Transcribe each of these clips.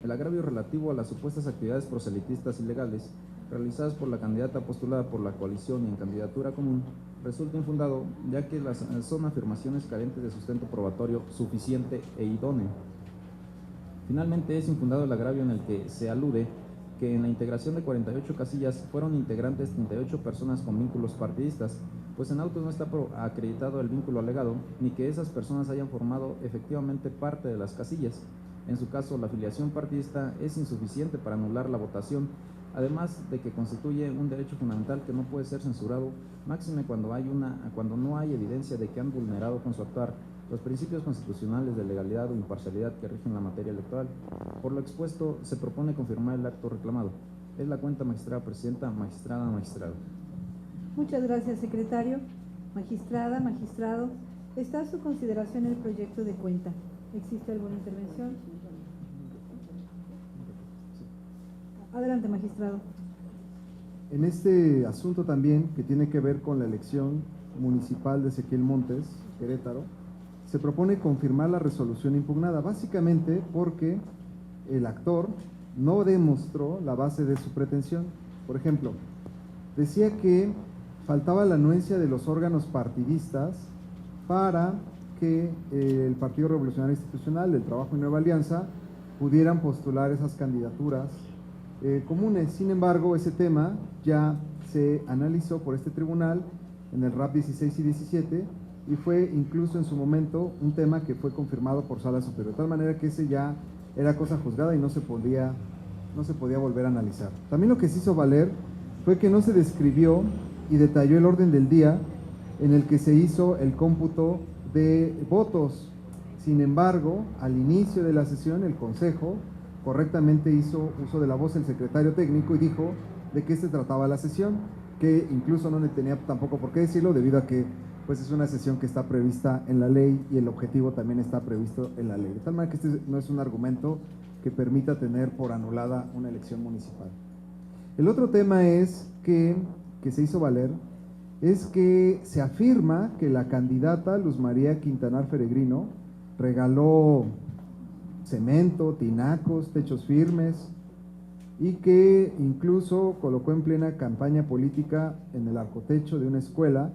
El agravio relativo a las supuestas actividades proselitistas ilegales realizadas por la candidata postulada por la coalición y en candidatura común resulta infundado, ya que son afirmaciones carentes de sustento probatorio suficiente e idóneo. Finalmente, es infundado el agravio en el que se alude que en la integración de 48 casillas fueron integrantes 38 personas con vínculos partidistas, pues en autos no está acreditado el vínculo alegado, ni que esas personas hayan formado efectivamente parte de las casillas. En su caso, la afiliación partidista es insuficiente para anular la votación, además de que constituye un derecho fundamental que no puede ser censurado, máxime cuando no hay evidencia de que han vulnerado con su actuar los principios constitucionales de legalidad o imparcialidad que rigen la materia electoral. Por lo expuesto, se propone confirmar el acto reclamado. Es la cuenta, magistrada presidenta, magistrado. Muchas gracias, secretario. Magistrada, magistrado, está a su consideración el proyecto de cuenta. ¿Existe alguna intervención? Adelante, magistrado. En este asunto también, que tiene que ver con la elección municipal de Ezequiel Montes, Querétaro, se propone confirmar la resolución impugnada, básicamente porque el actor no demostró la base de su pretensión. Por ejemplo, decía que faltaba la anuencia de los órganos partidistas para que el Partido Revolucionario Institucional, del Trabajo y Nueva Alianza pudieran postular esas candidaturas comunes. Sin embargo, ese tema ya se analizó por este tribunal en el RAP 16 y 17 y fue incluso en su momento un tema que fue confirmado por Sala Superior, de tal manera que ese ya era cosa juzgada y no se podía volver a analizar. También lo que se hizo valer fue que no se describió y detalló el orden del día en el que se hizo el cómputo de votos. Sin embargo, al inicio de la sesión, el Consejo correctamente hizo uso de la voz del secretario técnico y dijo de qué se trataba la sesión, que incluso no tenía tampoco por qué decirlo, debido a que pues es una sesión que está prevista en la ley y el objetivo también está previsto en la ley. De tal manera que este no es un argumento que permita tener por anulada una elección municipal. El otro tema es que se hizo valer es que se afirma que la candidata Luz María Quintanar Feregrino regaló cemento, tinacos, techos firmes y que incluso colocó en plena campaña política en el arcotecho de una escuela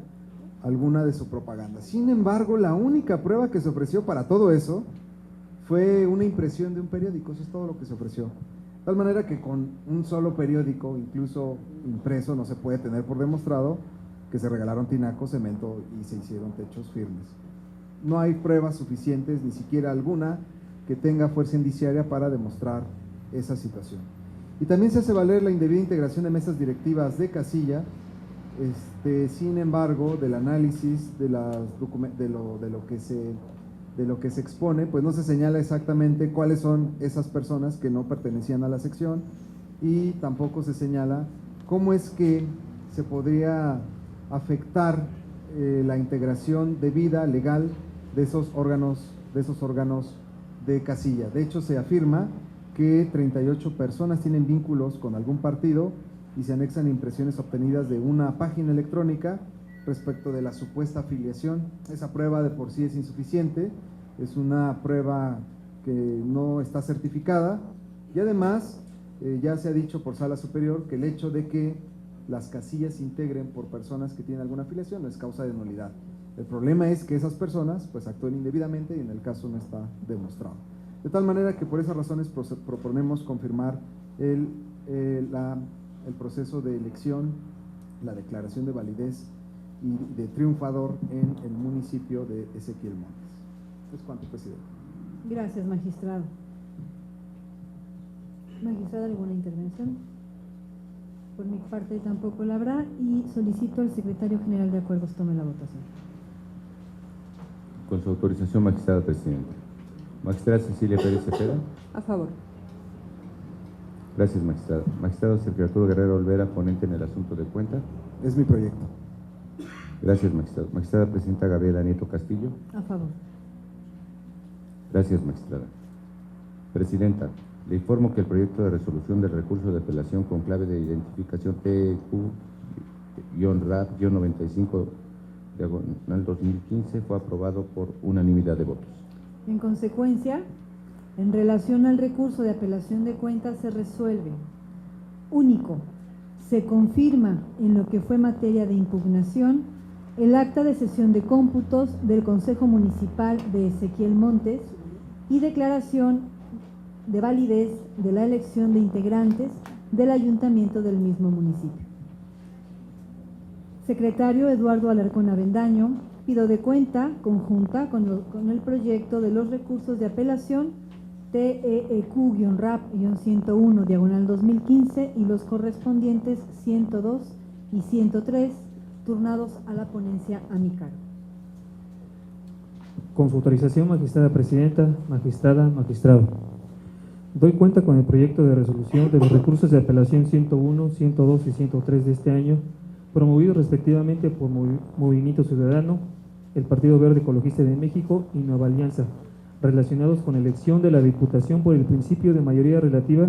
alguna de su propaganda. Sin embargo, la única prueba que se ofreció para todo eso fue una impresión de un periódico. Eso es todo lo que se ofreció. De tal manera que con un solo periódico, incluso impreso, no se puede tener por demostrado que se regalaron tinacos, cemento y se hicieron techos firmes. No hay pruebas suficientes, ni siquiera alguna, que tenga fuerza indiciaria para demostrar esa situación. Y también se hace valer la indebida integración de mesas directivas de casilla. Sin embargo, del análisis de lo que se expone, pues no se señala exactamente cuáles son esas personas que no pertenecían a la sección y tampoco se señala cómo es que se podría afectar la integración debida, legal, de esos órganos de casilla. De hecho, se afirma que 38 personas tienen vínculos con algún partido y se anexan impresiones obtenidas de una página electrónica respecto de la supuesta afiliación. Esa prueba de por sí es insuficiente, es una prueba que no está certificada y además ya se ha dicho por Sala Superior que el hecho de que las casillas se integren por personas que tienen alguna afiliación no es causa de nulidad. El problema es que esas personas pues actúen indebidamente y en el caso no está demostrado. De tal manera que por esas razones proponemos confirmar el proceso de elección, la declaración de validez y de triunfador en el municipio de Ezequiel Montes. Es cuanto, presidente. Gracias, magistrado. Magistrada, ¿alguna intervención? Por mi parte tampoco la habrá y solicito al secretario general de acuerdos tome la votación. Con su autorización, magistrada presidenta. Magistrada Cecilia Pérez Cepeda. A favor. Gracias, magistrado. Magistrado Sergio Arturo Guerrero Olvera, ponente en el asunto de cuenta. Es mi proyecto. Gracias, magistrado. Magistrada presidenta Gabriela Nieto Castillo. A favor. Gracias, magistrada. Presidenta, le informo que el proyecto de resolución del recurso de apelación con clave de identificación TQ-RAP-95/2015 fue aprobado por unanimidad de votos. En consecuencia, En relación al recurso de apelación de cuentas se resuelve. Único, se confirma en lo que fue materia de impugnación el acta de sesión de cómputos del Consejo Municipal de Ezequiel Montes y declaración de validez de la elección de integrantes del ayuntamiento del mismo municipio. Secretario Eduardo Alarcón Avendaño, pido de cuenta conjunta con el proyecto de los recursos de apelación TEEQ-RAP-101/2015 y los correspondientes 102 y 103, turnados a la ponencia a mi cargo. Con su autorización, magistrada presidenta, magistrada, magistrado. Doy cuenta con el proyecto de resolución de los recursos de apelación 101, 102 y 103 de este año, promovidos respectivamente por Movimiento Ciudadano, el Partido Verde Ecologista de México y Nueva Alianza, relacionados con elección de la Diputación por el principio de mayoría relativa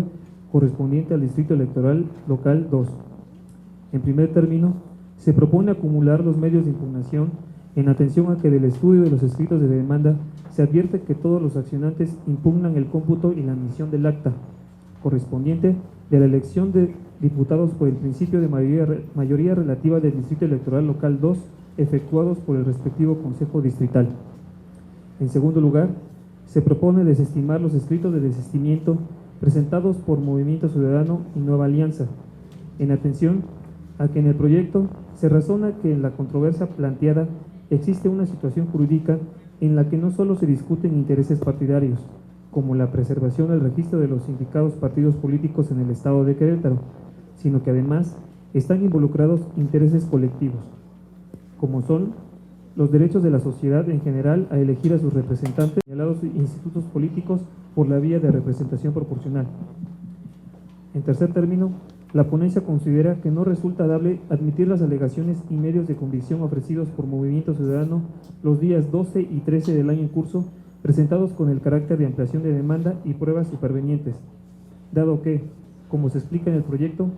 correspondiente al Distrito Electoral Local 2. En primer término, se propone acumular los medios de impugnación en atención a que del estudio de los escritos de demanda se advierte que todos los accionantes impugnan el cómputo y la admisión del acta correspondiente de la elección de diputados por el principio de mayoría relativa del Distrito Electoral Local 2 efectuados por el respectivo Consejo Distrital. En segundo lugar, se propone desestimar los escritos de desistimiento presentados por Movimiento Ciudadano y Nueva Alianza, en atención a que en el proyecto se razona que en la controversia planteada existe una situación jurídica en la que no solo se discuten intereses partidarios, como la preservación del registro de los indicados partidos políticos en el estado de Querétaro, sino que además están involucrados intereses colectivos, como son los derechos de la sociedad en general a elegir a sus representantes señalados institutos políticos por la vía de representación proporcional. En tercer término, la ponencia considera que no resulta dable admitir las alegaciones y medios de convicción ofrecidos por Movimiento Ciudadano los días 12 y 13 del año en curso, presentados con el carácter de ampliación de demanda y pruebas supervenientes, dado que, como se explica en el proyecto,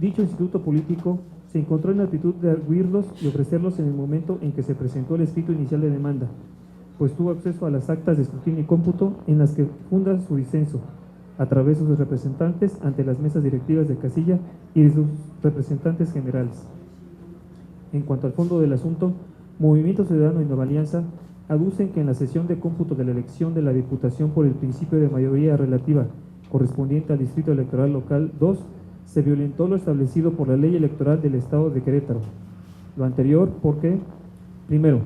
dicho instituto político se encontró en la actitud de arguirlos y ofrecerlos en el momento en que se presentó el escrito inicial de demanda, pues tuvo acceso a las actas de escrutinio y cómputo en las que funda su disenso, a través de sus representantes ante las mesas directivas de casilla y de sus representantes generales. En cuanto al fondo del asunto, Movimiento Ciudadano y Nueva Alianza aducen que en la sesión de cómputo de la elección de la Diputación por el principio de mayoría relativa correspondiente al Distrito Electoral Local 2, se violentó lo establecido por la Ley Electoral del Estado de Querétaro. Lo anterior porque, primero,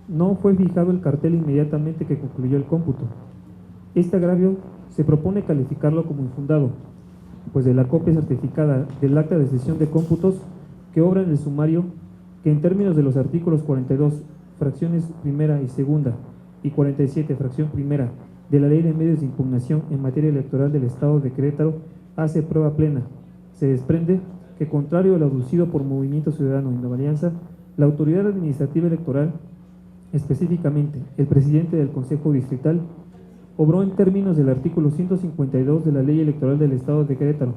no fue fijado el cartel inmediatamente que concluyó el cómputo. Este agravio se propone calificarlo como infundado, pues de la copia certificada del acta de sesión de cómputos que obra en el sumario, que en términos de los artículos 42, fracciones primera y segunda, y 47, fracción primera, de la Ley de Medios de Impugnación en materia electoral del Estado de Querétaro, hace prueba plena. Se desprende que, contrario a lo aducido por Movimiento Ciudadano y Nueva Alianza, la autoridad administrativa electoral, específicamente el presidente del Consejo Distrital, obró en términos del artículo 152 de la Ley Electoral del Estado de Querétaro,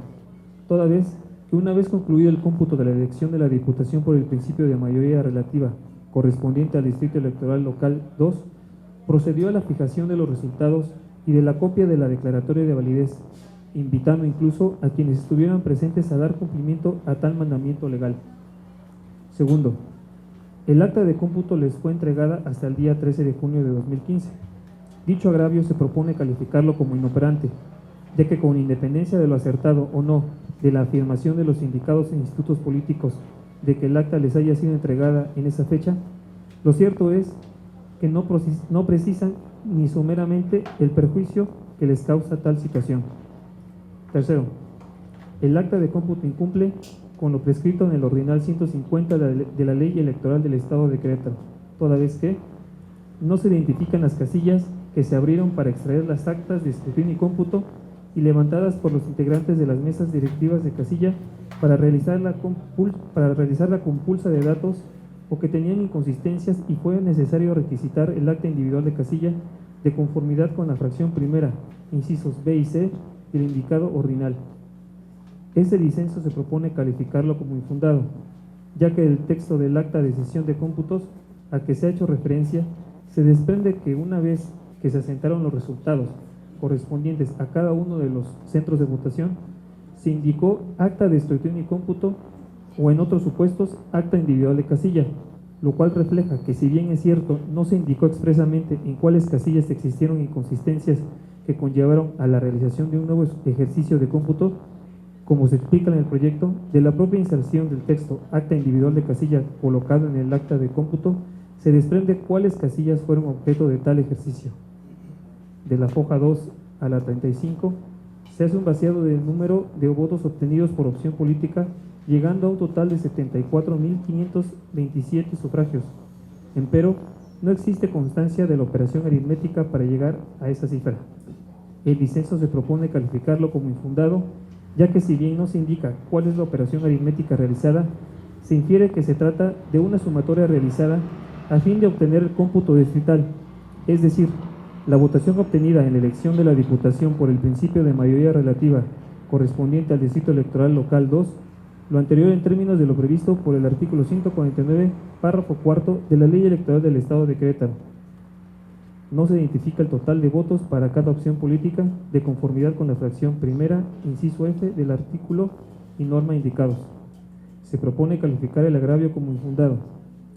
toda vez que una vez concluido el cómputo de la elección de la Diputación por el principio de mayoría relativa correspondiente al Distrito Electoral Local 2, procedió a la fijación de los resultados y de la copia de la declaratoria de validez, invitando incluso a quienes estuvieran presentes a dar cumplimiento a tal mandamiento legal. Segundo, el acta de cómputo les fue entregada hasta el día 13 de junio de 2015. Dicho agravio se propone calificarlo como inoperante, ya que con independencia de lo acertado o no de la afirmación de los sindicados e institutos políticos de que el acta les haya sido entregada en esa fecha, lo cierto es que no precisan ni someramente el perjuicio que les causa tal situación. Tercero, el acta de cómputo incumple con lo prescrito en el ordinal 150 de la Ley Electoral del Estado de Querétaro, toda vez que no se identifican las casillas que se abrieron para extraer las actas de escrutinio y cómputo y levantadas por los integrantes de las mesas directivas de casilla para realizar la compulsa de datos, o que tenían inconsistencias y fue necesario requisitar el acta individual de casilla de conformidad con la fracción primera, incisos B y C del indicado ordinal. Este disenso se propone calificarlo como infundado, ya que del texto del acta de sesión de cómputos a que se ha hecho referencia, se desprende que una vez que se asentaron los resultados correspondientes a cada uno de los centros de votación, se indicó acta de escrutinio y cómputo o en otros supuestos acta individual de casilla, lo cual refleja que si bien es cierto no se indicó expresamente en cuáles casillas existieron inconsistencias que conllevaron a la realización de un nuevo ejercicio de cómputo, como se explica en el proyecto, de la propia inserción del texto acta individual de casilla colocado en el acta de cómputo, se desprende cuáles casillas fueron objeto de tal ejercicio. De la foja 2 a la 35, se hace un vaciado del número de votos obtenidos por opción política, llegando a un total de 74.527 sufragios. Empero, no existe constancia de la operación aritmética para llegar a esa cifra. El disenso se propone calificarlo como infundado, ya que si bien no se indica cuál es la operación aritmética realizada, se infiere que se trata de una sumatoria realizada a fin de obtener el cómputo distrital, es decir, la votación obtenida en la elección de la Diputación por el principio de mayoría relativa correspondiente al Distrito Electoral Local 2, lo anterior en términos de lo previsto por el artículo 149, párrafo cuarto de la Ley Electoral del Estado de Querétaro. No se identifica el total de votos para cada opción política de conformidad con la fracción primera, inciso F del artículo y norma indicados. Se propone calificar el agravio como infundado,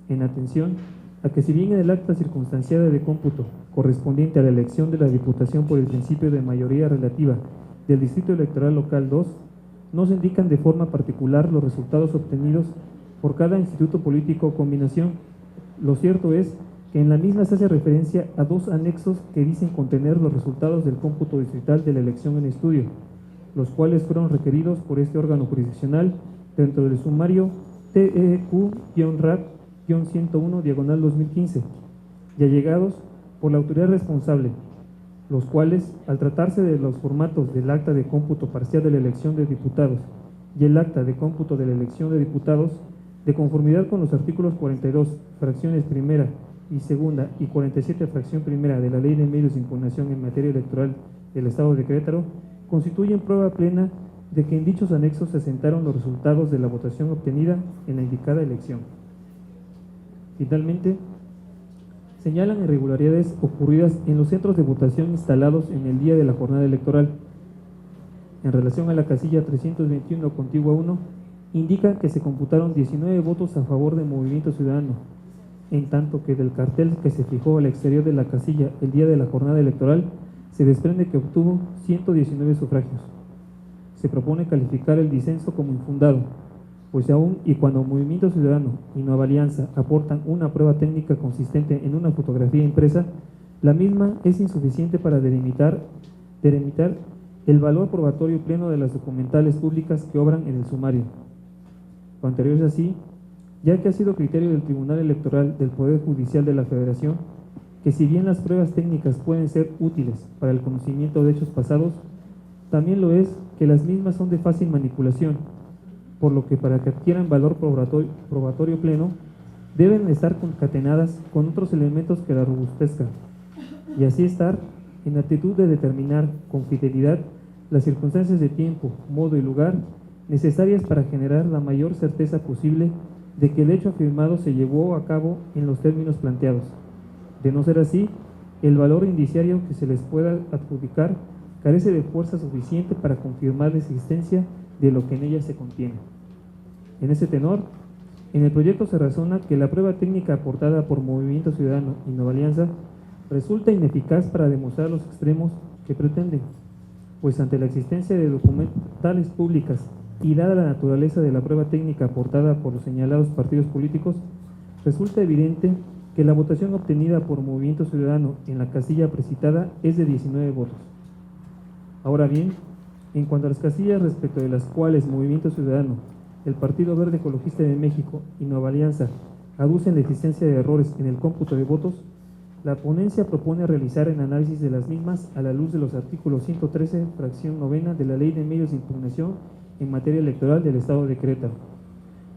en atención a que si bien en el acta circunstanciada de cómputo correspondiente a la elección de la Diputación por el principio de mayoría relativa del Distrito Electoral Local 2, no se indican de forma particular los resultados obtenidos por cada instituto político o combinación. Lo cierto es que en la misma se hace referencia a dos anexos que dicen contener los resultados del cómputo distrital de la elección en estudio, los cuales fueron requeridos por este órgano jurisdiccional dentro del sumario TEQ-RAP-101/2015 y allegados por la autoridad responsable, los cuales, al tratarse de los formatos del acta de cómputo parcial de la elección de diputados y el acta de cómputo de la elección de diputados, de conformidad con los artículos 42, fracciones primera y segunda y 47, fracción primera de la Ley de Medios de Impugnación en materia electoral del Estado de Querétaro, constituyen prueba plena de que en dichos anexos se asentaron los resultados de la votación obtenida en la indicada elección. Finalmente, señalan irregularidades ocurridas en los centros de votación instalados en el día de la jornada electoral. En relación a la casilla 321 contigua 1, indica que se computaron 19 votos a favor de Movimiento Ciudadano, en tanto que del cartel que se fijó al exterior de la casilla el día de la jornada electoral, se desprende que obtuvo 119 sufragios. Se propone calificar el disenso como infundado, pues aún y cuando Movimiento Ciudadano y Nueva Alianza aportan una prueba técnica consistente en una fotografía impresa, la misma es insuficiente para delimitar el valor probatorio pleno de las documentales públicas que obran en el sumario. Lo anterior es así, ya que ha sido criterio del Tribunal Electoral del Poder Judicial de la Federación, que si bien las pruebas técnicas pueden ser útiles para el conocimiento de hechos pasados, también lo es que las mismas son de fácil manipulación, por lo que para que adquieran valor probatorio pleno, deben estar concatenadas con otros elementos que la robustezcan, y así estar en actitud de determinar con fidelidad las circunstancias de tiempo, modo y lugar necesarias para generar la mayor certeza posible de que el hecho afirmado se llevó a cabo en los términos planteados. De no ser así, el valor indiciario que se les pueda adjudicar carece de fuerza suficiente para confirmar la existencia de lo que en ella se contiene. En ese tenor, en el proyecto se razona que la prueba técnica aportada por Movimiento Ciudadano y Nueva Alianza resulta ineficaz para demostrar los extremos que pretenden, pues ante la existencia de documentales públicas y dada la naturaleza de la prueba técnica aportada por los señalados partidos políticos, resulta evidente que la votación obtenida por Movimiento Ciudadano en la casilla precitada es de 19 votos. Ahora bien, en cuanto a las casillas respecto de las cuales Movimiento Ciudadano, el Partido Verde Ecologista de México y Nueva Alianza aducen la existencia de errores en el cómputo de votos, la ponencia propone realizar el análisis de las mismas a la luz de los artículos 113, fracción novena de la Ley de Medios de Impugnación en materia electoral del Estado de Querétaro.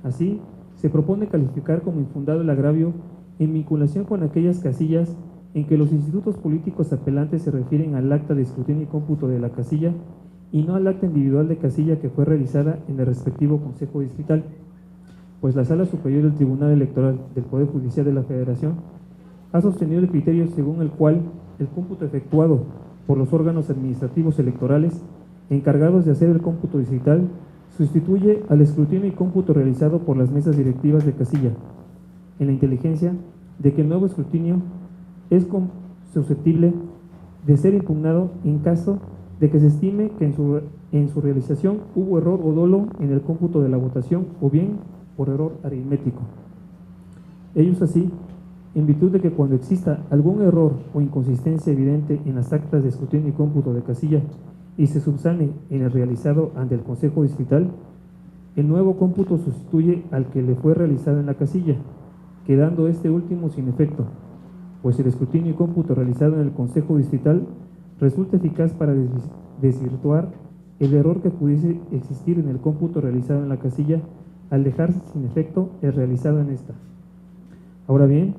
Así, se propone calificar como infundado el agravio en vinculación con aquellas casillas en que los institutos políticos apelantes se refieren al acta de escrutinio y cómputo de la casilla y no al acta individual de casilla que fue realizada en el respectivo Consejo Distrital, pues la Sala Superior del Tribunal Electoral del Poder Judicial de la Federación ha sostenido el criterio según el cual el cómputo efectuado por los órganos administrativos electorales encargados de hacer el cómputo distrital sustituye al escrutinio y cómputo realizado por las mesas directivas de casilla, en la inteligencia de que el nuevo escrutinio es susceptible de ser impugnado en caso de que se estime que en su realización hubo error o dolo en el cómputo de la votación o bien por error aritmético. Ello es así, en virtud de que cuando exista algún error o inconsistencia evidente en las actas de escrutinio y cómputo de casilla y se subsane en el realizado ante el Consejo Distrital, el nuevo cómputo sustituye al que le fue realizado en la casilla, quedando este último sin efecto, pues el escrutinio y cómputo realizado en el Consejo Distrital resulta eficaz para desvirtuar el error que pudiese existir en el cómputo realizado en la casilla al dejarse sin efecto el realizado en esta. Ahora bien,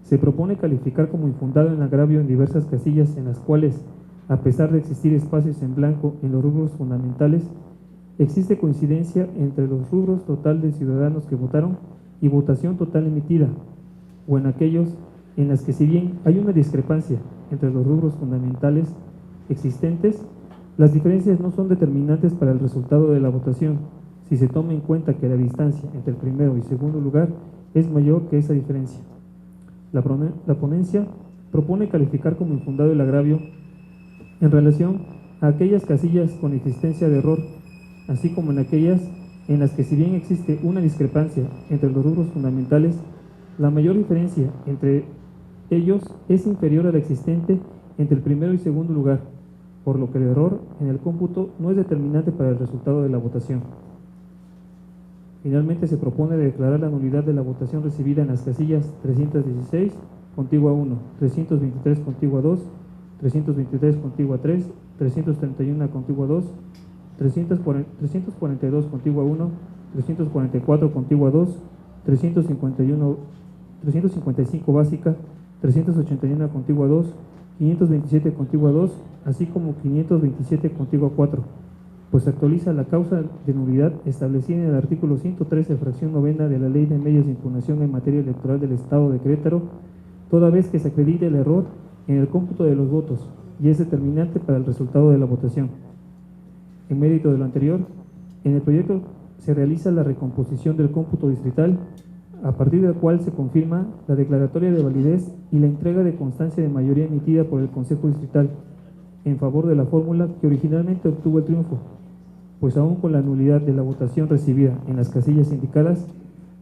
se propone calificar como infundado el agravio en diversas casillas en las cuales, a pesar de existir espacios en blanco en los rubros fundamentales, existe coincidencia entre los rubros total de ciudadanos que votaron y votación total emitida, o en aquellos en las que si bien hay una discrepancia entre los rubros fundamentales existentes, las diferencias no son determinantes para el resultado de la votación, si se toma en cuenta que la distancia entre el primero y segundo lugar es mayor que esa diferencia. La ponencia propone calificar como infundado el agravio en relación a aquellas casillas con existencia de error, así como en aquellas en las que si bien existe una discrepancia entre los rubros fundamentales, la mayor diferencia entre ellos es inferior a la existente entre el primero y segundo lugar, por lo que el error en el cómputo no es determinante para el resultado de la votación. Finalmente, se propone declarar la nulidad de la votación recibida en las casillas 316, contigua 1, 323, contigua 2, 323, contigua 3, 331, contigua 2, 342, contigua 1, 344, contigua 2, 355, básica, 381, contigua 2, 527, contigua 2, así como 527, contigua 4. Pues actualiza la causa de nulidad establecida en el artículo 113, fracción novena de la Ley de Medios de Impugnación en materia electoral del Estado de Querétaro, toda vez que se acredite el error en el cómputo de los votos y es determinante para el resultado de la votación. En mérito de lo anterior, en el proyecto se realiza la recomposición del cómputo distrital, a partir del cual se confirma la declaratoria de validez y la entrega de constancia de mayoría emitida por el Consejo Distrital en favor de la fórmula que originalmente obtuvo el triunfo, pues aún con la nulidad de la votación recibida en las casillas indicadas,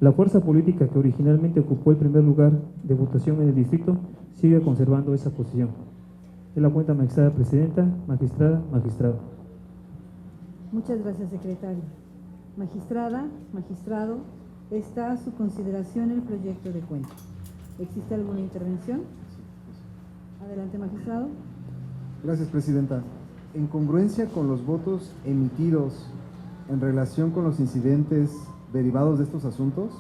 la fuerza política que originalmente ocupó el primer lugar de votación en el distrito sigue conservando esa posición. Es la cuenta, magistrada presidenta, magistrada, magistrado. Muchas gracias, secretario. Magistrada, magistrado, está a su consideración el proyecto de cuenta. ¿Existe alguna intervención? Adelante, magistrado. Gracias, presidenta. En congruencia con los votos emitidos en relación con los incidentes derivados de estos asuntos,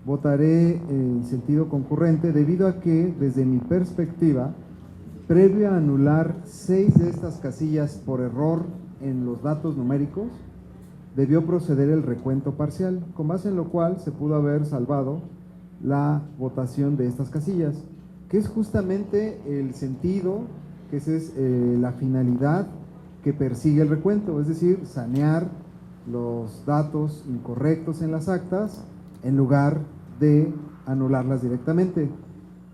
votaré en sentido concurrente debido a que, desde mi perspectiva, previo a anular 6 de estas casillas por error en los datos numéricos, debió proceder el recuento parcial, con base en lo cual se pudo haber salvado la votación de estas casillas, que es justamente el sentido, que esa es la finalidad que persigue el recuento, es decir, sanear los datos incorrectos en las actas en lugar de anularlas directamente.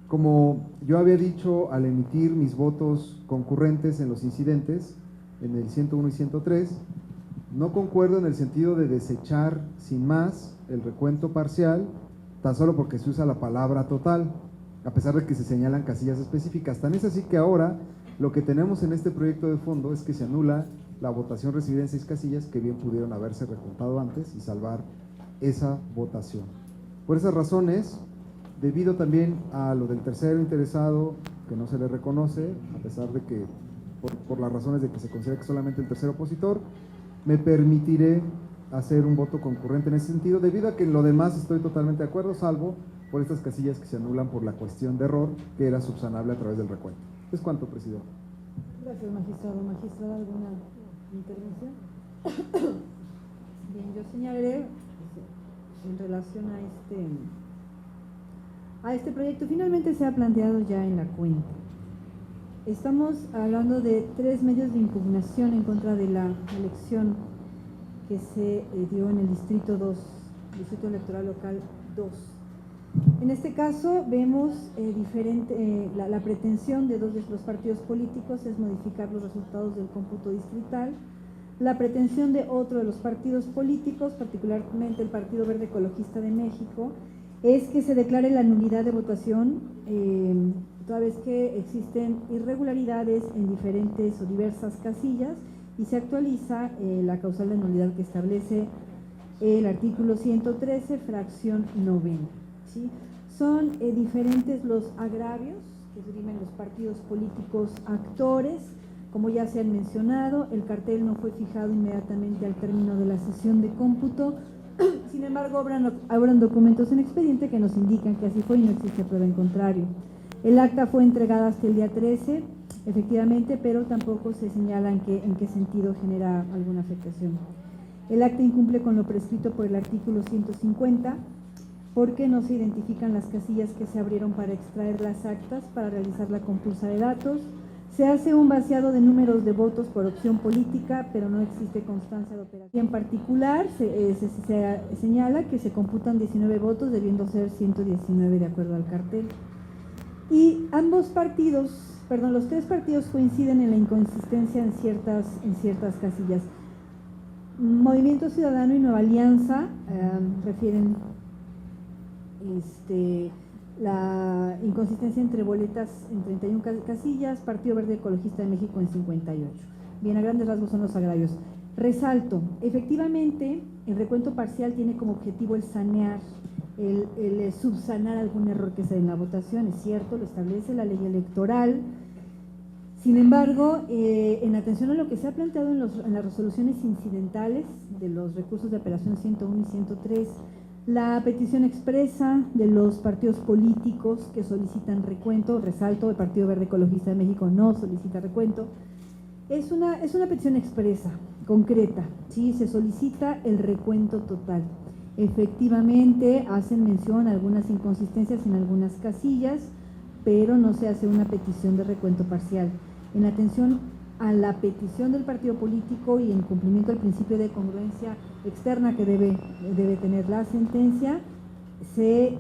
Como yo había dicho al emitir mis votos concurrentes en los incidentes, en el 101 y 103, no concuerdo en el sentido de desechar sin más el recuento parcial, tan solo porque se usa la palabra total, a pesar de que se señalan casillas específicas. Tan es así que ahora lo que tenemos en este proyecto de fondo es que se anula la votación recibida en 6 casillas que bien pudieron haberse recontado antes y salvar esa votación. Por esas razones, debido también a lo del tercero interesado que no se le reconoce, a pesar de que por las razones de que se considera que solamente el tercer opositor, me permitiré hacer un voto concurrente en ese sentido, debido a que en lo demás estoy totalmente de acuerdo, salvo por estas casillas que se anulan por la cuestión de error que era subsanable a través del recuento. ¿Es cuánto, presidente? Gracias, magistrado. Magistrada, ¿alguna intervención? Bien, yo señalaré en relación a este proyecto. Finalmente se ha planteado ya en la cuenta. Estamos hablando de 3 medios de impugnación en contra de la elección que se dio en el Distrito 2, Distrito Electoral Local 2. En este caso vemos la pretensión de 2 de los partidos políticos es modificar los resultados del cómputo distrital. La pretensión de otro de los partidos políticos, particularmente el Partido Verde Ecologista de México, es que se declare la nulidad de votación, toda vez que existen irregularidades en diferentes o diversas casillas y se actualiza la causal de nulidad que establece el artículo 113, fracción 9. ¿Sí? Son diferentes los agravios que esgrimen los partidos políticos actores. Como ya se han mencionado, el cartel no fue fijado inmediatamente al término de la sesión de cómputo. Sin embargo, habrán documentos en expediente que nos indican que así fue y no existe prueba en contrario. El acta fue entregada hasta el día 13, efectivamente, pero tampoco se señala en qué sentido genera alguna afectación. El acta incumple con lo prescrito por el artículo 150, porque no se identifican las casillas que se abrieron para extraer las actas para realizar la compulsa de datos. Se hace un vaciado de números de votos por opción política, pero no existe constancia de operación. En particular, se señala que se computan 19 votos, debiendo ser 119 de acuerdo al cartel. Y los 3 partidos coinciden en la inconsistencia en ciertas casillas. Movimiento Ciudadano y Nueva Alianza refieren la inconsistencia entre boletas en 31 casillas, Partido Verde Ecologista de México en 58. Bien, a grandes rasgos son los agravios. Resalto, efectivamente, el recuento parcial tiene como objetivo el sanear, el subsanar algún error que se dé en la votación, es cierto, lo establece la ley electoral. Sin embargo, en atención a lo que se ha planteado en las resoluciones incidentales de los recursos de apelación 101 y 103, la petición expresa de los partidos políticos que solicitan recuento, resalto, el Partido Verde Ecologista de México no solicita recuento, es una petición expresa, concreta, ¿sí? Se solicita el recuento total. Efectivamente, hacen mención a algunas inconsistencias en algunas casillas, pero no se hace una petición de recuento parcial. En atención a la petición del partido político y en cumplimiento del principio de congruencia externa que debe tener la sentencia, se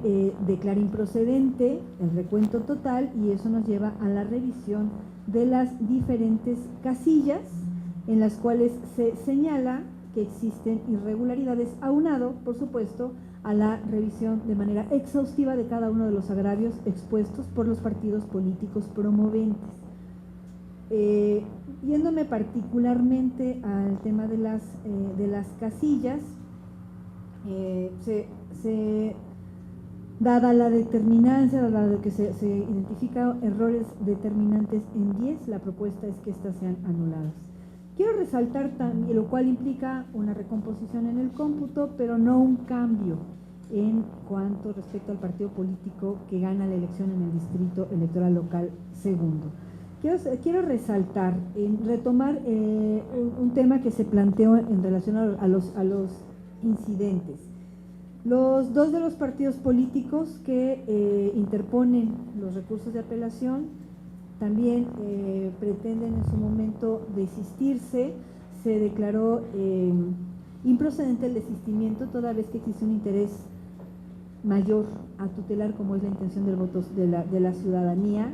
declara improcedente el recuento total y eso nos lleva a la revisión de las diferentes casillas en las cuales se señala que existen irregularidades, aunado, por supuesto, a la revisión de manera exhaustiva de cada uno de los agravios expuestos por los partidos políticos promoventes. Yéndome particularmente al tema de las casillas, dada la determinancia, dado que se identifican errores determinantes en 10, la propuesta es que éstas sean anuladas. Quiero resaltar también, lo cual implica una recomposición en el cómputo, pero no un cambio en cuanto respecto al partido político que gana la elección en el Distrito Electoral Local segundo. Quiero resaltar, retomar un tema que se planteó en relación a los incidentes. Los 2 de los partidos políticos que interponen los recursos de apelación también pretenden en su momento desistirse. Se declaró improcedente el desistimiento toda vez que existe un interés mayor a tutelar, como es la intención del voto de la ciudadanía.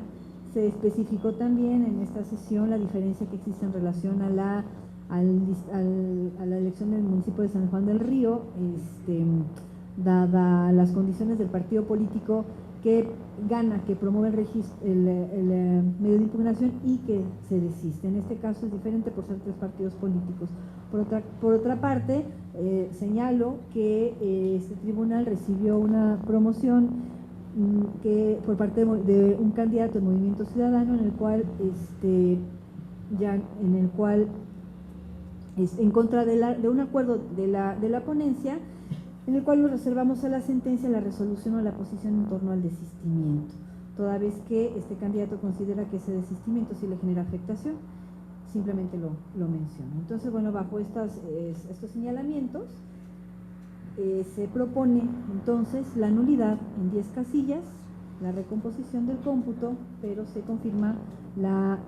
Se especificó también en esta sesión la diferencia que existe en relación a la elección del municipio de San Juan del Río, dada las condiciones del partido político que gana, que promueve el medio de impugnación y que se desiste. En este caso es diferente por ser 3 partidos políticos. Por otra parte, señalo que este tribunal recibió una promoción por parte de un candidato del Movimiento Ciudadano, en el cual es en contra de un acuerdo de la ponencia, en el cual nos reservamos a la sentencia la resolución o la posición en torno al desistimiento, toda vez que este candidato considera que ese desistimiento sí le genera afectación, simplemente lo menciona. Entonces, bueno, bajo estos señalamientos, se propone entonces la nulidad en 10 casillas, la recomposición del cómputo, pero se confirma la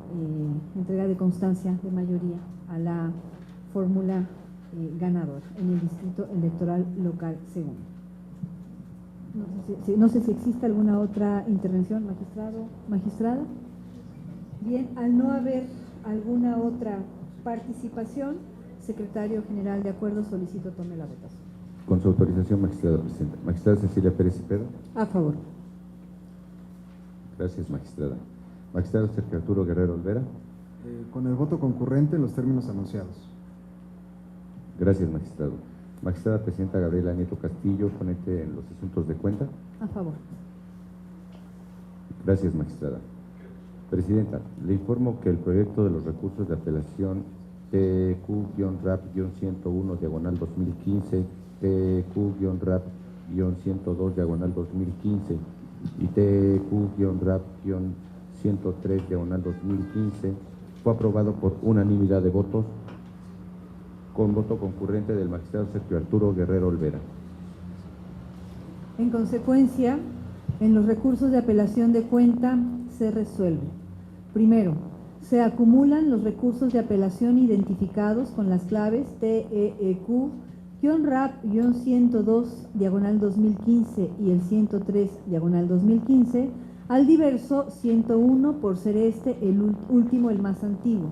entrega de constancia de mayoría a la fórmula ganadora en el distrito electoral local segundo. No sé si existe alguna otra intervención, magistrado, magistrada. Bien, al no haber alguna otra participación, secretario general, de acuerdo, solicito tome la votación. Con su autorización, magistrada presidenta. Magistrada Cecilia Pérez Cepeda. A favor. Gracias, magistrada. Magistrado Sergio Arturo Guerrero Olvera. Con el voto concurrente en los términos anunciados. Gracias, magistrado. Magistrada presidenta Gabriela Nieto Castillo, ponente en los asuntos de cuenta. A favor. Gracias, magistrada. Presidenta, le informo que el proyecto de los recursos de apelación TQ-RAP-101 diagonal 2015, TQ-RAP-102 diagonal 2015 y TQ-RAP-103 diagonal 2015 fue aprobado por unanimidad de votos, con voto concurrente del magistrado Sergio Arturo Guerrero Olvera. En consecuencia, en los recursos de apelación de cuenta se resuelve. Primero, se acumulan los recursos de apelación identificados con las claves TEQ-RAP-102 diagonal 2015 y el 103 diagonal 2015 al diverso 101 por ser este el último, el más antiguo.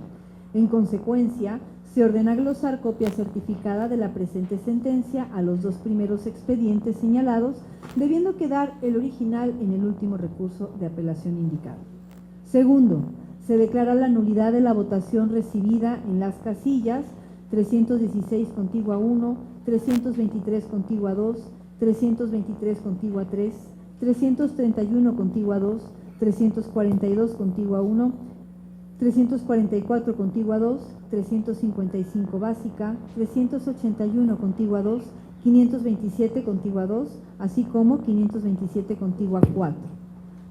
En consecuencia, se ordena glosar copia certificada de la presente sentencia a los dos primeros expedientes señalados, debiendo quedar el original en el último recurso de apelación indicado. Segundo, se declara la nulidad de la votación recibida en las casillas 316 contigua 1, 323 contigua 2, 323 contigua 3, 331 contigua 2, 342 contigua 1, 344 contigua 2, 355 básica, 381 contigua 2, 527 contigua 2, así como 527 contigua 4.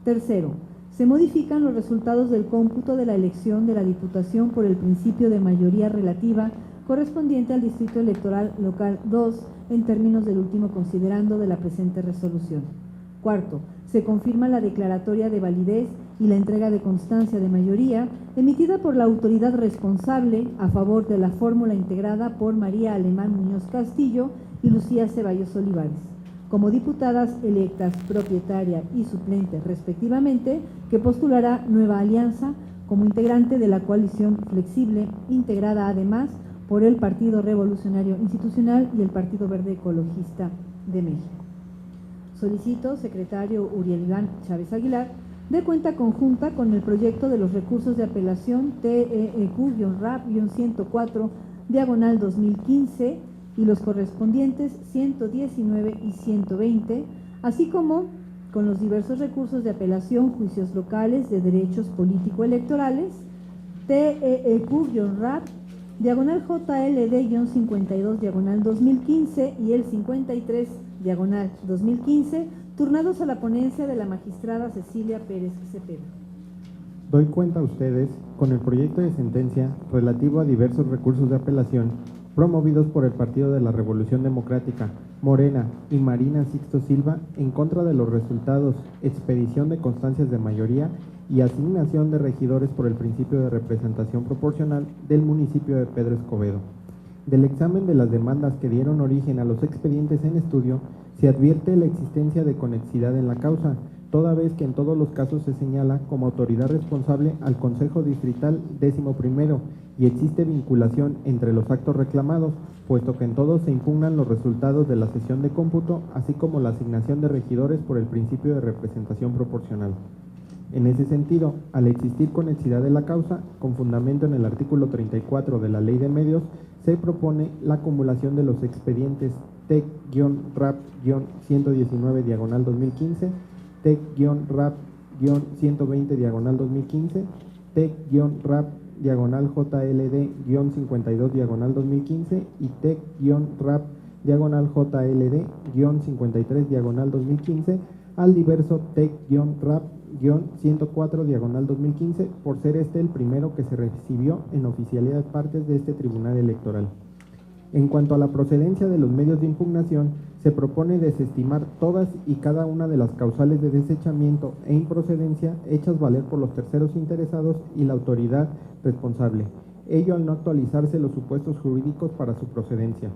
Tercero, se modifican los resultados del cómputo de la elección de la Diputación por el principio de mayoría relativa correspondiente al Distrito Electoral Local 2 en términos del último considerando de la presente resolución. Cuarto, se confirma la declaratoria de validez y la entrega de constancia de mayoría emitida por la autoridad responsable a favor de la fórmula integrada por María Alemán Muñoz Castillo y Lucía Ceballos Olivares, como diputadas electas, propietaria y suplente respectivamente, que postulará Nueva Alianza como integrante de la coalición flexible, integrada además por el Partido Revolucionario Institucional y el Partido Verde Ecologista de México. Solicito, secretario Uriel Iván Chávez Aguilar, de cuenta conjunta con el proyecto de los recursos de apelación TEQ-RAP-104 diagonal 2015 y los correspondientes 119 y 120, así como con los diversos recursos de apelación, juicios locales de derechos político-electorales, TEQ-RAP, diagonal JLD-52, diagonal 2015 y el 53, diagonal 2015, turnados a la ponencia de la magistrada Cecilia Pérez Cepeda. Doy cuenta a ustedes con el proyecto de sentencia relativo a diversos recursos de apelación promovidos por el Partido de la Revolución Democrática, Morena y Marina Sixto Silva en contra de los resultados, expedición de constancias de mayoría y asignación de regidores por el principio de representación proporcional del municipio de Pedro Escobedo. Del examen de las demandas que dieron origen a los expedientes en estudio, se advierte la existencia de conexidad en la causa, toda vez que en todos los casos se señala como autoridad responsable al Consejo Distrital 11º y existe vinculación entre los actos reclamados, puesto que en todos se impugnan los resultados de la sesión de cómputo, así como la asignación de regidores por el principio de representación proporcional. En ese sentido, al existir conexidad de la causa, con fundamento en el artículo 34 de la Ley de Medios, se propone la acumulación de los expedientes TEC-RAP-119 diagonal 2015, TEC-RAP-120 diagonal 2015, TEC-RAP diagonal JLD-52 diagonal 2015 y TEC-RAP diagonal JLD-53 diagonal 2015 al diverso TEC-RAP-104 diagonal 2015 por ser este el primero que se recibió en oficialidad partes de este Tribunal Electoral. En cuanto a la procedencia de los medios de impugnación, se propone desestimar todas y cada una de las causales de desechamiento e improcedencia hechas valer por los terceros interesados y la autoridad responsable, ello al no actualizarse los supuestos jurídicos para su procedencia.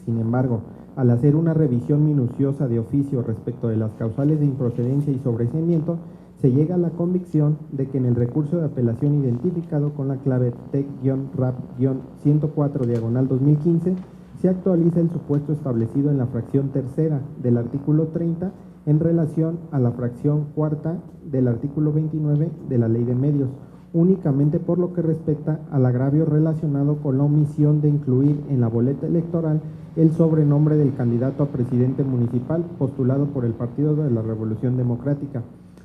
Sin embargo, al hacer una revisión minuciosa de oficio respecto de las causales de improcedencia y sobreseimiento, se llega a la convicción de que en el recurso de apelación identificado con la clave TEC-RAP-104/2015 se actualiza el supuesto establecido en la fracción tercera del artículo 30 en relación a la fracción cuarta del artículo 29 de la Ley de Medios, únicamente por lo que respecta al agravio relacionado con la omisión de incluir en la boleta electoral el sobrenombre del candidato a presidente municipal postulado por el Partido de la Revolución Democrática,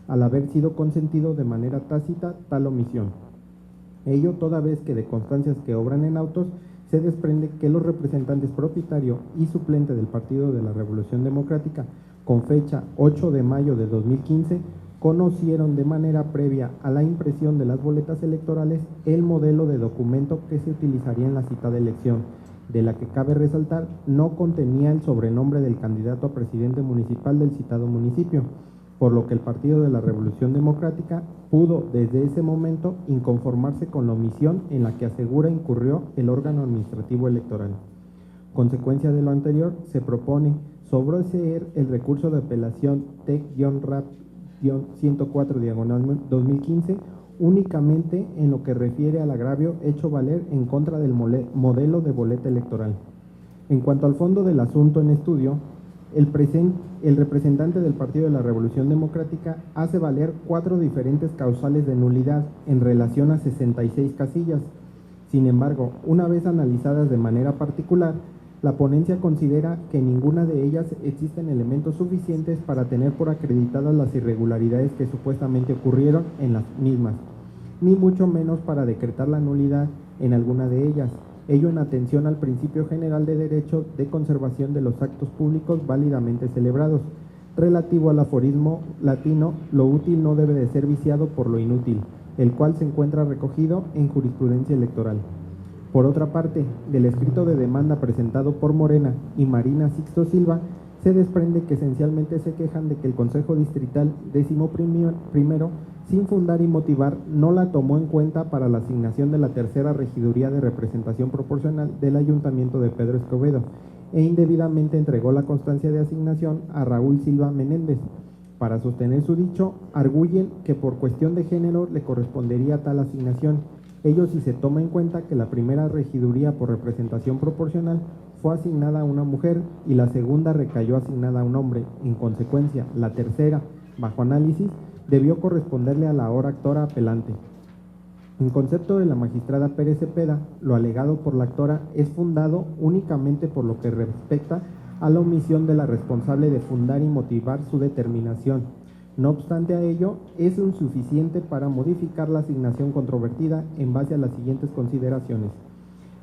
al haber sido consentido de manera tácita tal omisión. Ello toda vez que de constancias que obran en autos se desprende que los representantes propietario y suplente del Partido de la Revolución Democrática, con fecha 8 de mayo de 2015, conocieron de manera previa a la impresión de las boletas electorales el modelo de documento que se utilizaría en la citada elección, de la que cabe resaltar no contenía el sobrenombre del candidato a presidente municipal del citado municipio, por lo que el Partido de la Revolución Democrática pudo desde ese momento inconformarse con la omisión en la que asegura incurrió el órgano administrativo electoral. Consecuencia de lo anterior, se propone sobreseer el recurso de apelación TEC-RAP-104/2015 únicamente en lo que refiere al agravio hecho valer en contra del modelo de boleta electoral. En cuanto al fondo del asunto en estudio, el representante del Partido de la Revolución Democrática hace valer 4 diferentes causales de nulidad en relación a 66 casillas. Sin embargo, una vez analizadas de manera particular, la ponencia considera que en ninguna de ellas existen elementos suficientes para tener por acreditadas las irregularidades que supuestamente ocurrieron en las mismas, ni mucho menos para decretar la nulidad en alguna de ellas, ello en atención al principio general de derecho de conservación de los actos públicos válidamente celebrados, relativo al aforismo latino, lo útil no debe de ser viciado por lo inútil, el cual se encuentra recogido en jurisprudencia electoral. Por otra parte, del escrito de demanda presentado por Morena y Marina Sixto Silva, se desprende que esencialmente se quejan de que el Consejo Distrital 11º, sin fundar y motivar, no la tomó en cuenta para la asignación de la tercera regiduría de representación proporcional del Ayuntamiento de Pedro Escobedo e indebidamente entregó la constancia de asignación a Raúl Silva Menéndez. Para sostener su dicho, arguyen que por cuestión de género le correspondería tal asignación, ello si se toma en cuenta que la primera regiduría por representación proporcional fue asignada a una mujer y la segunda recayó asignada a un hombre. En consecuencia, la tercera, bajo análisis, debió corresponderle a la ahora actora apelante. En concepto de la magistrada Pérez Cepeda, lo alegado por la actora es fundado únicamente por lo que respecta a la omisión de la responsable de fundar y motivar su determinación. No obstante a ello, es insuficiente para modificar la asignación controvertida en base a las siguientes consideraciones.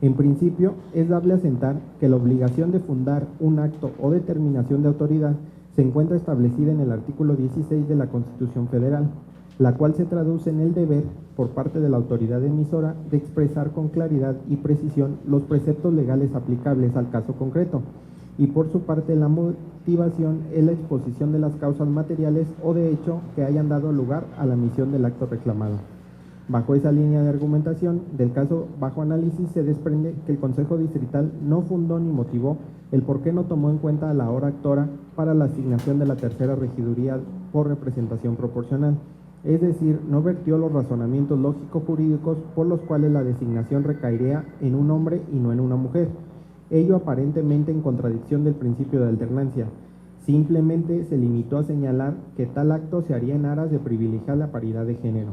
En principio, es dable asentar que la obligación de fundar un acto o determinación de autoridad se encuentra establecida en el artículo 16 de la Constitución Federal, la cual se traduce en el deber por parte de la autoridad emisora de expresar con claridad y precisión los preceptos legales aplicables al caso concreto, y por su parte la motivación es la exposición de las causas materiales o de hecho que hayan dado lugar a la emisión del acto reclamado. Bajo esa línea de argumentación del caso bajo análisis se desprende que el Consejo Distrital no fundó ni motivó el por qué no tomó en cuenta a la ahora actora para la asignación de la tercera regiduría por representación proporcional, es decir, no vertió los razonamientos lógico-jurídicos por los cuales la designación recaería en un hombre y no en una mujer, ello aparentemente en contradicción del principio de alternancia. Simplemente se limitó a señalar que tal acto se haría en aras de privilegiar la paridad de género.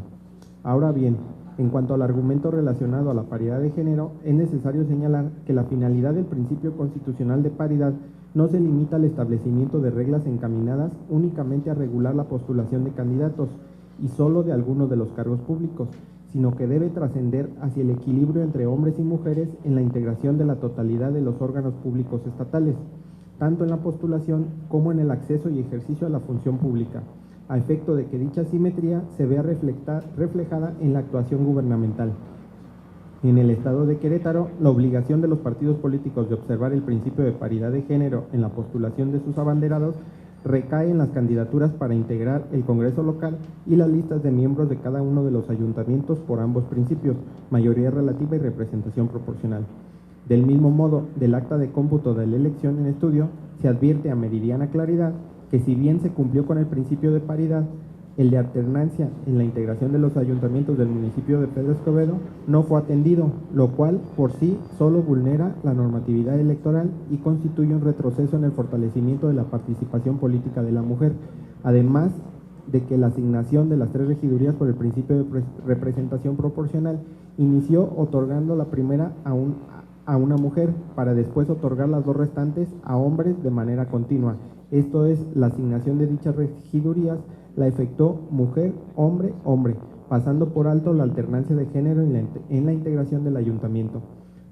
Ahora bien, en cuanto al argumento relacionado a la paridad de género, es necesario señalar que la finalidad del principio constitucional de paridad no se limita al establecimiento de reglas encaminadas únicamente a regular la postulación de candidatos y solo de algunos de los cargos públicos, sino que debe trascender hacia el equilibrio entre hombres y mujeres en la integración de la totalidad de los órganos públicos estatales, tanto en la postulación como en el acceso y ejercicio a la función pública, a efecto de que dicha simetría se vea reflejada en la actuación gubernamental. En el estado de Querétaro, la obligación de los partidos políticos de observar el principio de paridad de género en la postulación de sus abanderados recae en las candidaturas para integrar el Congreso local y las listas de miembros de cada uno de los ayuntamientos por ambos principios, mayoría relativa y representación proporcional. Del mismo modo, del acta de cómputo de la elección en estudio, se advierte a meridiana claridad que si bien se cumplió con el principio de paridad, el de alternancia en la integración de los ayuntamientos del municipio de Pedro Escobedo no fue atendido, lo cual por sí solo vulnera la normatividad electoral y constituye un retroceso en el fortalecimiento de la participación política de la mujer, además de que la asignación de las 3 regidurías por el principio de representación proporcional inició otorgando la primera a una mujer para después otorgar las 2 restantes a hombres de manera continua. Esto es, la asignación de dichas regidurías la efectuó mujer, hombre, hombre, pasando por alto la alternancia de género en la integración del ayuntamiento.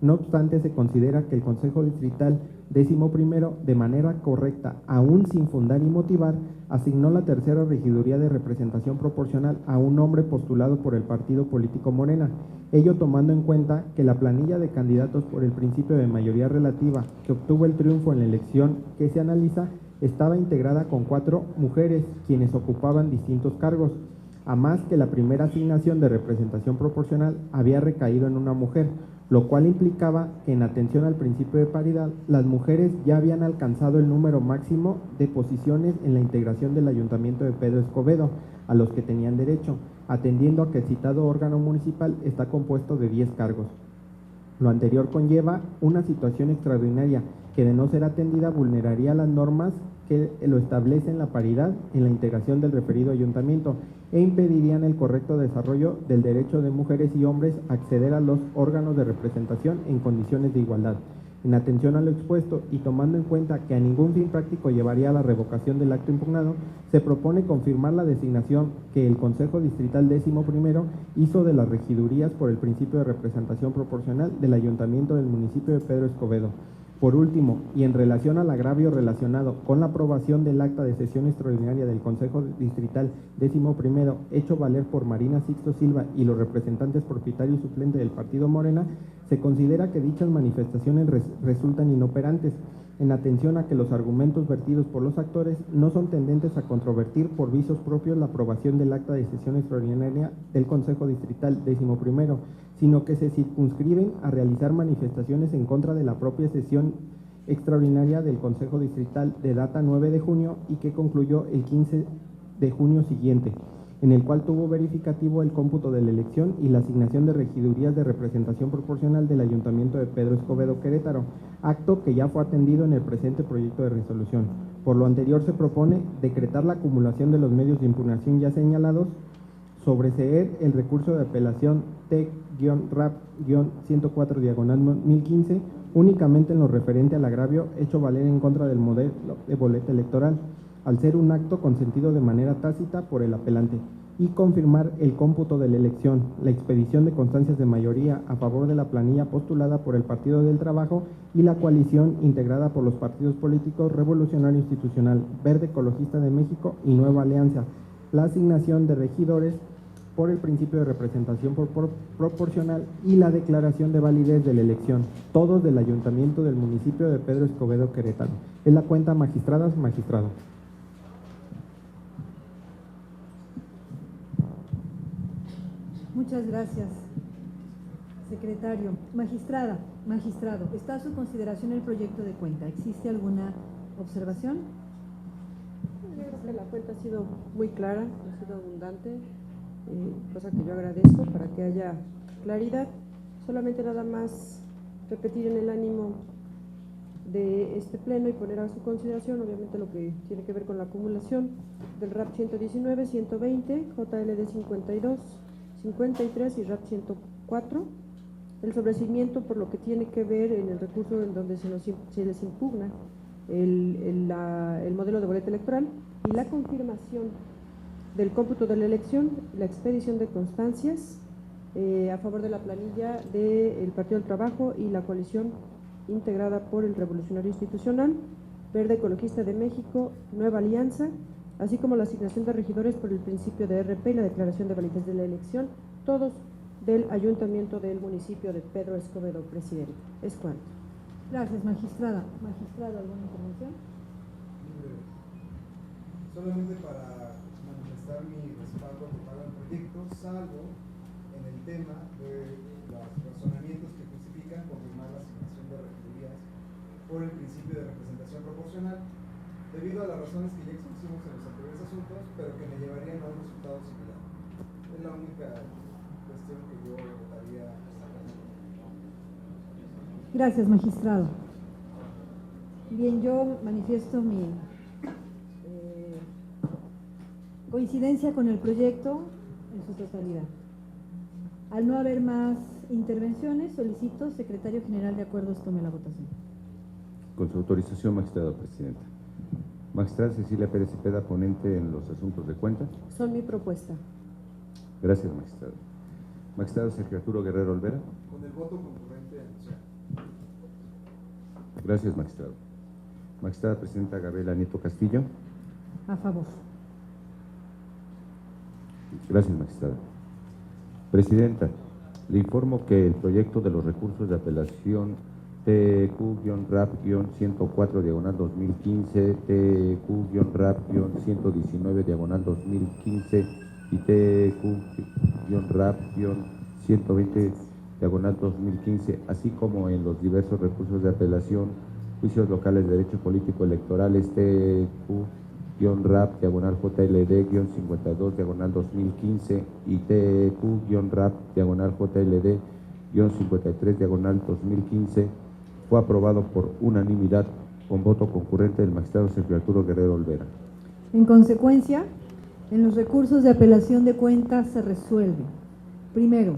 No obstante, se considera que el Consejo Distrital 11º, de manera correcta, aún sin fundar y motivar, asignó la 3ª regiduría de representación proporcional a un hombre postulado por el partido político Morena, ello tomando en cuenta que la planilla de candidatos por el principio de mayoría relativa que obtuvo el triunfo en la elección que se analiza estaba integrada con 4 mujeres, quienes ocupaban distintos cargos, a más que la primera asignación de representación proporcional había recaído en una mujer, lo cual implicaba que en atención al principio de paridad, las mujeres ya habían alcanzado el número máximo de posiciones en la integración del ayuntamiento de Pedro Escobedo, a los que tenían derecho, atendiendo a que el citado órgano municipal está compuesto de 10 cargos. Lo anterior conlleva una situación extraordinaria que, de no ser atendida, vulneraría las normas que lo establecen la paridad en la integración del referido ayuntamiento e impedirían el correcto desarrollo del derecho de mujeres y hombres a acceder a los órganos de representación en condiciones de igualdad. En atención a lo expuesto y tomando en cuenta que a ningún fin práctico llevaría a la revocación del acto impugnado, se propone confirmar la designación que el Consejo Distrital 11º hizo de las regidurías por el principio de representación proporcional del Ayuntamiento del municipio de Pedro Escobedo. Por último, y en relación al agravio relacionado con la aprobación del acta de sesión extraordinaria del Consejo Distrital 11º, hecho valer por Marina Sixto Silva y los representantes propietarios suplentes del partido Morena, se considera que dichas manifestaciones resultan inoperantes, en atención a que los argumentos vertidos por los actores no son tendentes a controvertir por visos propios la aprobación del acta de sesión extraordinaria del Consejo Distrital 11º, sino que se circunscriben a realizar manifestaciones en contra de la propia sesión extraordinaria del Consejo Distrital de data 9 de junio y que concluyó el 15 de junio siguiente, en el cual tuvo verificativo el cómputo de la elección y la asignación de regidurías de representación proporcional del Ayuntamiento de Pedro Escobedo Querétaro, acto que ya fue atendido en el presente proyecto de resolución. Por lo anterior, se propone decretar la acumulación de los medios de impugnación ya señalados, sobreseer el recurso de apelación TEC-RAP-104/1015 únicamente en lo referente al agravio hecho valer en contra del modelo de boleta electoral, al ser un acto consentido de manera tácita por el apelante, y confirmar el cómputo de la elección, la expedición de constancias de mayoría a favor de la planilla postulada por el Partido del Trabajo y la coalición integrada por los partidos políticos Revolucionario Institucional, Verde Ecologista de México y Nueva Alianza, la asignación de regidores por el principio de representación proporcional y la declaración de validez de la elección, todos del Ayuntamiento del municipio de Pedro Escobedo Querétaro. Es la cuenta, magistradas, magistrado. Muchas gracias, secretario. Magistrada, magistrado, está a su consideración el proyecto de cuenta. ¿Existe alguna observación? Yo creo que la cuenta ha sido muy clara, ha sido abundante, cosa que yo agradezco para que haya claridad. Solamente nada más repetir en el ánimo de este pleno y poner a su consideración, obviamente, lo que tiene que ver con la acumulación del RAP 119, 120, JLD 52, 53 y RAP 104, el sobreseimiento por lo que tiene que ver en el recurso en donde se les impugna el modelo de boleta electoral y la confirmación del cómputo de la elección, la expedición de constancias a favor de la planilla del Partido del Trabajo y la coalición integrada por el Revolucionario Institucional, Verde Ecologista de México, Nueva Alianza, así como la asignación de regidores por el principio de RP y la declaración de validez de la elección, todos del Ayuntamiento del municipio de Pedro Escobedo, presidente. Es cuanto. Gracias, magistrada. Magistrado, ¿alguna intervención? Solamente para manifestar mi respaldo total al proyecto, salvo en el tema de los razonamientos que justifican confirmar la asignación de regidurías por el principio de representación proporcional, debido a las razones que ya expusimos en los anteriores asuntos, pero que me llevarían a un resultado similar. Es la única cuestión que yo votaría a favor. Gracias, magistrado. Bien, yo manifiesto mi coincidencia con el proyecto en su totalidad. Al no haber más intervenciones, solicito, secretario general de acuerdos, tome la votación. Con su autorización, magistrada presidenta. Magistrada Cecilia Pérez Cepeda, ponente en los asuntos de cuenta. Son mi propuesta. Gracias, magistrado. Magistrado Sergio Arturo Guerrero Olvera. Con el voto concurrente anunciado. Gracias, magistrado. Magistrada presidenta Gabriela Nieto Castillo. A favor. Gracias, magistrada. Presidenta, le informo que el proyecto de los recursos de apelación TQ-RAP-104-2015, TQ-RAP-119-2015 y TQ-RAP-120-2015, así como en los diversos recursos de apelación, juicios locales de derecho político electorales, TQ-RAP-JLD-52-2015 y TQ-JLD-53-2015, fue aprobado por unanimidad con voto concurrente del magistrado Sergio Arturo Guerrero Olvera. En consecuencia, en los recursos de apelación de cuentas se resuelve. Primero,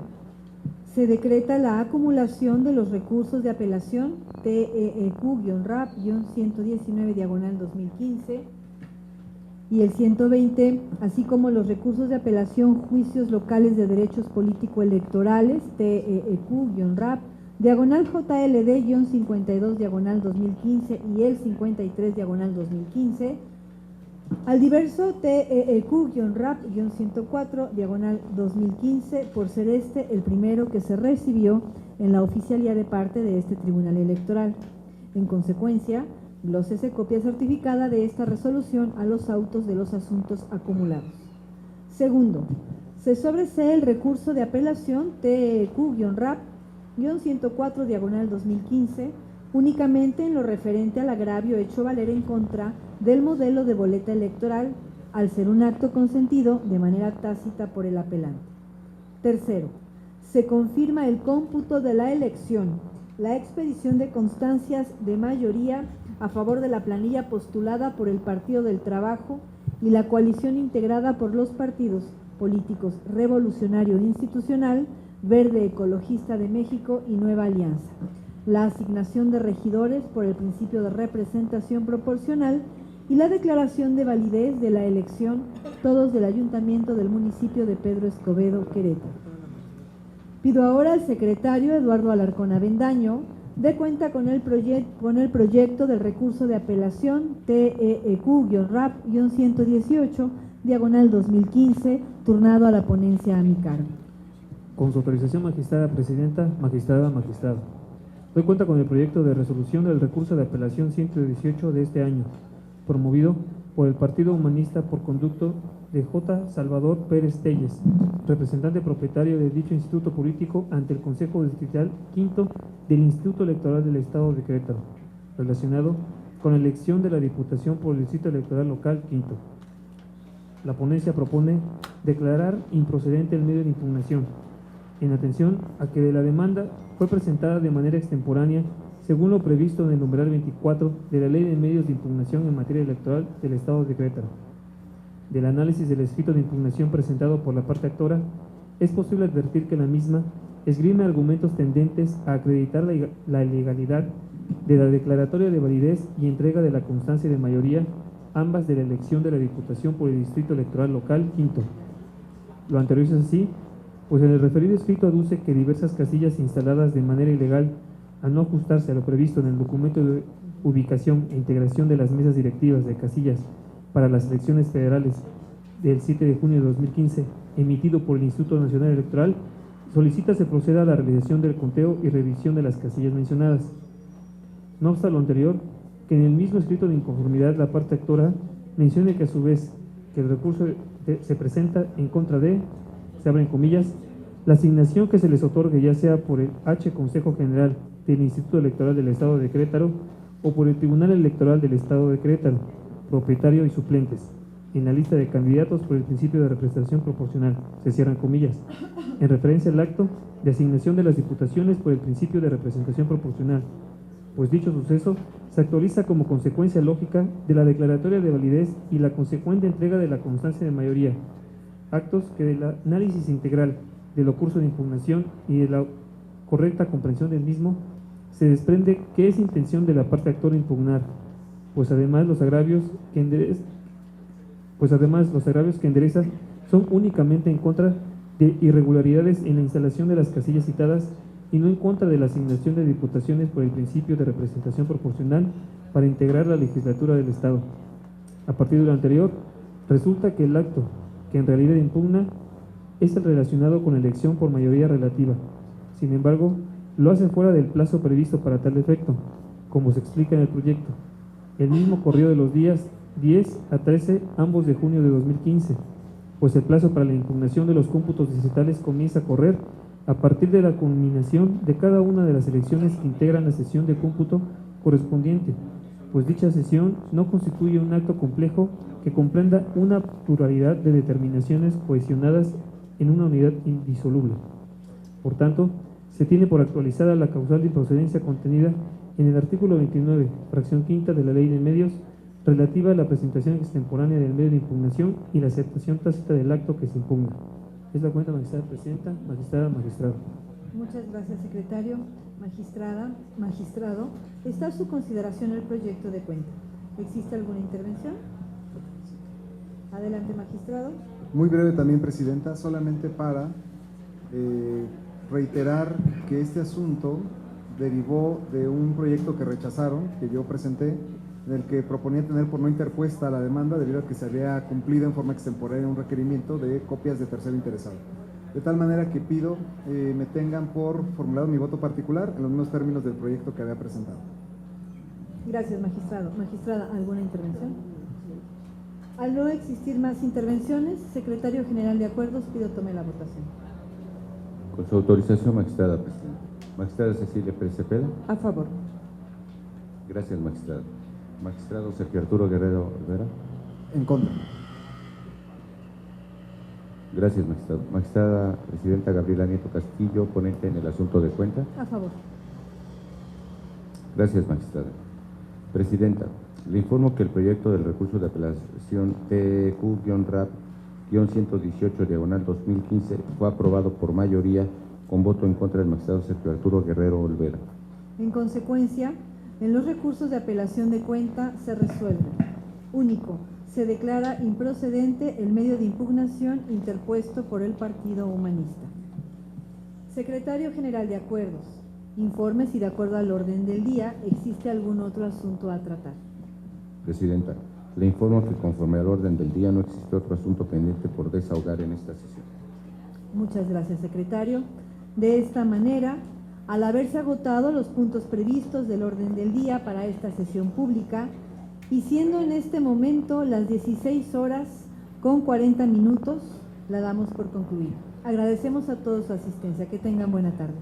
se decreta la acumulación de los recursos de apelación TEQ-RAP-119-2015 y el 120, así como los recursos de apelación juicios locales de derechos político-electorales TEQ-RAP-JLD-52-2015 y el 53-2015, al diverso TEQ-RAP-104-2015, por ser este el primero que se recibió en la oficialía de parte de este Tribunal Electoral. En consecuencia, glósese copia certificada de esta resolución a los autos de los asuntos acumulados. Segundo, se sobresee el recurso de apelación TEQ-RAP-104-2015 únicamente en lo referente al agravio hecho valer en contra del modelo de boleta electoral, al ser un acto consentido de manera tácita por el apelante. Tercero, se confirma el cómputo de la elección, la expedición de constancias de mayoría a favor de la planilla postulada por el Partido del Trabajo y la coalición integrada por los partidos políticos Revolucionario Institucional, Verde Ecologista de México y Nueva Alianza. La asignación de regidores por el principio de representación proporcional y la declaración de validez de la elección, todos del Ayuntamiento del municipio de Pedro Escobedo, Querétaro. Pido ahora al secretario Eduardo Alarcón Avendaño dé cuenta con el proyecto del recurso de apelación TEQ-RAP-118-2015, turnado a la ponencia a mi cargo. Con su autorización, magistrada presidenta, magistrado. Doy cuenta con el proyecto de resolución del recurso de apelación 118 de este año, promovido por el Partido Humanista por conducto de J. Salvador Pérez Telles, representante propietario de dicho instituto político ante el Consejo Distrital Quinto del Instituto Electoral del Estado de Querétaro, relacionado con la elección de la Diputación por el Distrito Electoral Local Quinto. La ponencia propone declarar improcedente el medio de impugnación, en atención a que de la demanda fue presentada de manera extemporánea según lo previsto en el numeral 24 de la Ley de Medios de Impugnación en materia electoral del Estado de Querétaro. Del análisis del escrito de impugnación presentado por la parte actora, es posible advertir que la misma esgrime argumentos tendentes a acreditar la ilegalidad de la declaratoria de validez y entrega de la constancia de mayoría, ambas de la elección de la Diputación por el Distrito Electoral Local Quinto. Lo anterior es así, pues en el referido escrito aduce que diversas casillas instaladas de manera ilegal, al no ajustarse a lo previsto en el documento de ubicación e integración de las mesas directivas de casillas para las elecciones federales del 7 de junio de 2015, emitido por el Instituto Nacional Electoral, solicita se proceda a la realización del conteo y revisión de las casillas mencionadas. No obsta lo anterior, que en el mismo escrito de inconformidad la parte actora mencione que a su vez que el recurso se presenta en contra de, se abren comillas, la asignación que se les otorgue ya sea por el H Consejo General del Instituto Electoral del Estado de Querétaro o por el Tribunal Electoral del Estado de Querétaro, propietario y suplentes, en la lista de candidatos por el principio de representación proporcional, se cierran comillas, en referencia al acto de asignación de las diputaciones por el principio de representación proporcional, pues dicho suceso se actualiza como consecuencia lógica de la declaratoria de validez y la consecuente entrega de la constancia de mayoría, actos que del análisis integral de lo curso de impugnación y de la correcta comprensión del mismo, se desprende que es intención de la parte actora impugnar, pues además los agravios que endereza son únicamente en contra de irregularidades en la instalación de las casillas citadas y no en contra de la asignación de diputaciones por el principio de representación proporcional para integrar la legislatura del Estado. A partir de lo anterior, resulta que el acto que en realidad impugna es el relacionado con elección por mayoría relativa. Sin embargo, lo hace fuera del plazo previsto para tal efecto, como se explica en el proyecto. El mismo corrió de los días 10 a 13, ambos de junio de 2015, pues el plazo para la impugnación de los cómputos distritales comienza a correr a partir de la culminación de cada una de las elecciones que integran la sesión de cómputo correspondiente, pues dicha sesión no constituye un acto complejo que comprenda una pluralidad de determinaciones cohesionadas en una unidad indisoluble. Por tanto, se tiene por actualizada la causal de improcedencia contenida en el artículo 29, fracción quinta de la Ley de Medios, relativa a la presentación extemporánea del medio de impugnación y la aceptación tácita del acto que se impugna. Es la cuenta, magistrada presidenta, magistrada, magistrado. Muchas gracias, secretario. Magistrada, magistrado, está a su consideración el proyecto de cuenta. ¿Existe alguna intervención? Adelante, magistrado. Muy breve también, presidenta, solamente para reiterar que este asunto derivó de un proyecto que rechazaron, que yo presenté, en el que proponía tener por no interpuesta la demanda debido a que se había cumplido en forma extemporánea un requerimiento de copias de tercero interesado. De tal manera que pido me tengan por formulado mi voto particular en los mismos términos del proyecto que había presentado. Gracias, magistrado. Magistrada, ¿alguna intervención? Al no existir más intervenciones, secretario general de acuerdos, pido tome la votación. Con su autorización, magistrada presidenta. Magistrada Cecilia Pérez Cepeda. A favor. Gracias, magistrado. Magistrado Sergio Arturo Guerrero Olvera. En contra. Gracias, magistrado. Magistrada presidenta Gabriela Nieto Castillo, ponente en el asunto de cuenta. A favor. Gracias, magistrada. Presidenta, le informo que el proyecto del recurso de apelación TQ-RAP-118/2015 fue aprobado por mayoría con voto en contra del magistrado Sergio Arturo Guerrero Olvera. En consecuencia, en los recursos de apelación de cuenta se resuelve. Único, se declara improcedente el medio de impugnación interpuesto por el Partido Humanista. Secretario General de Acuerdos, informe si de acuerdo al orden del día existe algún otro asunto a tratar. Presidenta, le informo que conforme al orden del día no existe otro asunto pendiente por desahogar en esta sesión. Muchas gracias, secretario. De esta manera, al haberse agotado los puntos previstos del orden del día para esta sesión pública, y siendo en este momento las 16:40, la damos por concluida. Agradecemos a todos su asistencia. Que tengan buena tarde.